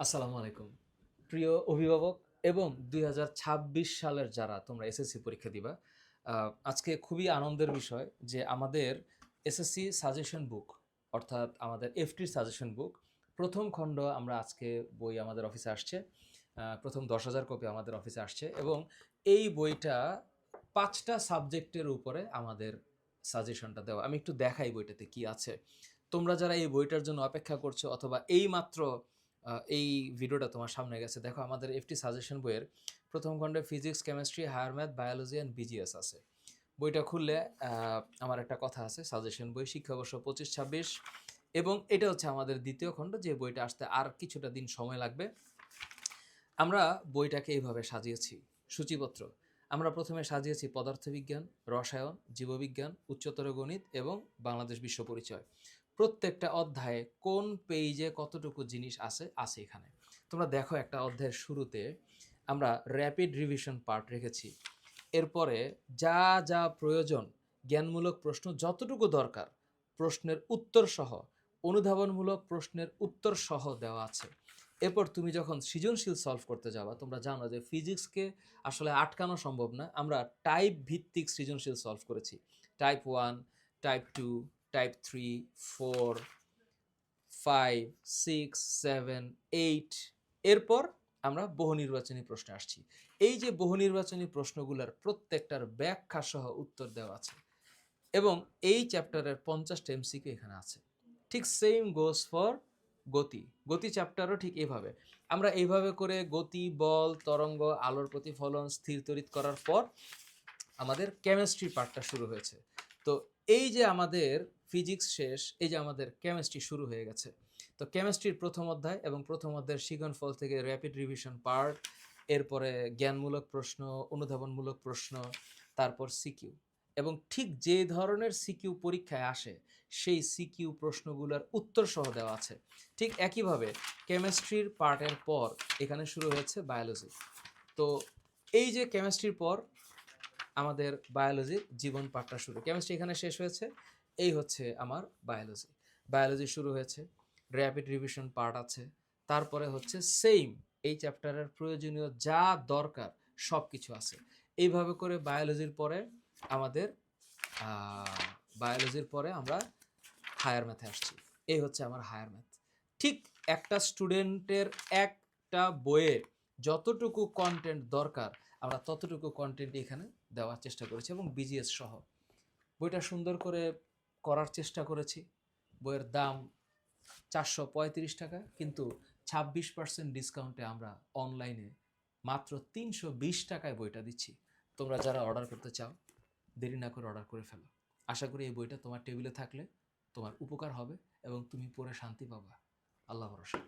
আসসালামু আলাইকুম। প্রিয় অভিভাবক এবং ২০২৬ সালের যারা তোমরা এসএসসি পরীক্ষা দিবা, আজকে খুবই আনন্দের বিষয় যে আমাদের এসএসসি সাজেশন বুক অর্থাৎ আমাদের এফটির সাজেশন বুক ১ম খণ্ড আমরা আজকে বই আমাদের অফিসে আসছে। প্রথম ১০,০০০ কপি আমাদের অফিসে আসছে এবং এই বইটা ৫ টা সাবজেক্টের উপরে আমাদের সাজেশনটা দেওয়া। আমি একটু দেখাই বইটাতে কি আছে। তোমরা যারা এই বইটার জন্য অপেক্ষা করছো অথবা এইমাত্র এই ভিডিওটা তোমার সামনে গেছে, দেখো আমাদের এফটি সাজেশন বইয়ের প্রথম খণ্ডে physics, chemistry, higher math, biology and BGS আছে। বইটা খুললে আমার একটা কথা আছে, সাজেশন বই শিক্ষাবর্ষ ২৫-২৬ এবং এটা হচ্ছে আমাদের দ্বিতীয় খণ্ড, যে বইটা আসতে আর কিছুটা দিন সময় লাগবে। আমরা বইটাকে এইভাবে সাজিয়েছি। সূচিপত্র আমরা প্রথমে সাজিয়েছি পদার্থবিজ্ঞান, রসায়ন, জীববিজ্ঞান, উচ্চতর গণিত এবং বাংলাদেশ বিশ্ব পরিচয়। প্রত্যেকটা অধ্যায়ে কোন পেইজে কতটুকু জিনিস আছে আছে এখানে। তোমরা দেখো একটা অধ্যায়ের শুরুতে আমরা র্যাপিড রিভিশন পার্ট রেখেছি। এরপরে যা যা প্রয়োজন, জ্ঞানমূলক প্রশ্ন যতটুকু দরকার, প্রশ্নের উত্তর সহ, অনুধাবনমূলক প্রশ্নের উত্তর সহ দেওয়া আছে। এরপর তুমি যখন সৃজনশীল সলভ করতে যাবা, তোমরা জানো যে ফিজিক্সকে আসলে আটকানো সম্ভব না। আমরা টাইপ ভিত্তিক সৃজনশীল সলভ করেছি। টাইপ 1, টাইপ 2, টাইপ 3, 4, 5, 6, 7, 8 এরপর আমরা বহু নির্বাচনী প্রশ্নে আসছি। এই যে বহু নির্বাচনী প্রশ্নগুলোর প্রত্যেকটার ব্যাখ্যা সহ উত্তর দেওয়া আছে এবং এই চ্যাপ্টারের 50টা এমসিকিউ এখানে আছে। ঠিক সেম গোস ফর গতি। গতি চ্যাপ্টারও ঠিক এভাবে। আমরা এইভাবে করে গতি, বল, তরঙ্গ, আলোর প্রতিফলন, স্থির তড়িৎ করার পর আমাদের কেমিস্ট্রি পার্টটা শুরু হয়েছে। তো এই যে আমাদের ফিজিক্স শেষ, এই যে আমাদের কেমিস্ট্রি শুরু হয়ে গেছে। তো কেমিস্ট্রির প্রথম অধ্যায় এবং প্রথম অধ্যায়ের শিকনফল থেকে র্যাপিড রিভিশন পার্ট, এরপরে জ্ঞানমূলক প্রশ্ন, অনুধাবনমূলক প্রশ্ন, তারপর সিকিউ। এবং ঠিক যে ধরনের সিকিউ পরীক্ষায় আসে সেই সিকিউ প্রশ্নগুলোর উত্তর সহ দেওয়া আছে। ঠিক একইভাবে কেমিস্ট্রির পার্টের পর এখানে শুরু হয়েছে বায়োলজি। তো এই যে কেমিস্ট্রির পর আমাদের বায়োলজির জীবন পাঠটা শুরু। কেমিস্ট্রি এখানে শেষ হয়েছে। এই হচ্ছে আমার বায়োলজি। বায়োলজি শুরু হয়েছে। র‍্যাপিড রিভিশন পার্ট আছে। তারপরে হচ্ছে সেইম এই চ্যাপ্টারের প্রয়োজনীয় যা দরকার সব কিছু আছে। এইভাবে করে বায়োলজির পরে আমাদের আ বায়োলজির পরে আমরা হায়ার ম্যাথে আসছি। এই হচ্ছে আমার হায়ার ম্যাথ। ঠিক একটা স্টুডেন্টের একটা বইয়ে যতটুকু কনটেন্ট দরকার আমরা ততটুকু কনটেন্ট এখানে দেওয়ার চেষ্টা করেছি এবং বিজিএস সহ। বইটা সুন্দর করে করার চেষ্টা করেছি। বইয়ের দাম ৳৪৩৫, কিন্তু ২৬% ডিসকাউন্টে আমরা অনলাইনে মাত্র ৳৩২০ বইটা দিচ্ছি। তোমরা যারা অর্ডার করতে চাও দেরি না করে অর্ডার করে ফেলো। আশা করি এই বইটা তোমার টেবিলে থাকলে তোমার উপকার হবে এবং তুমি পড়ে শান্তি পাবা। আল্লাহ ভরসা।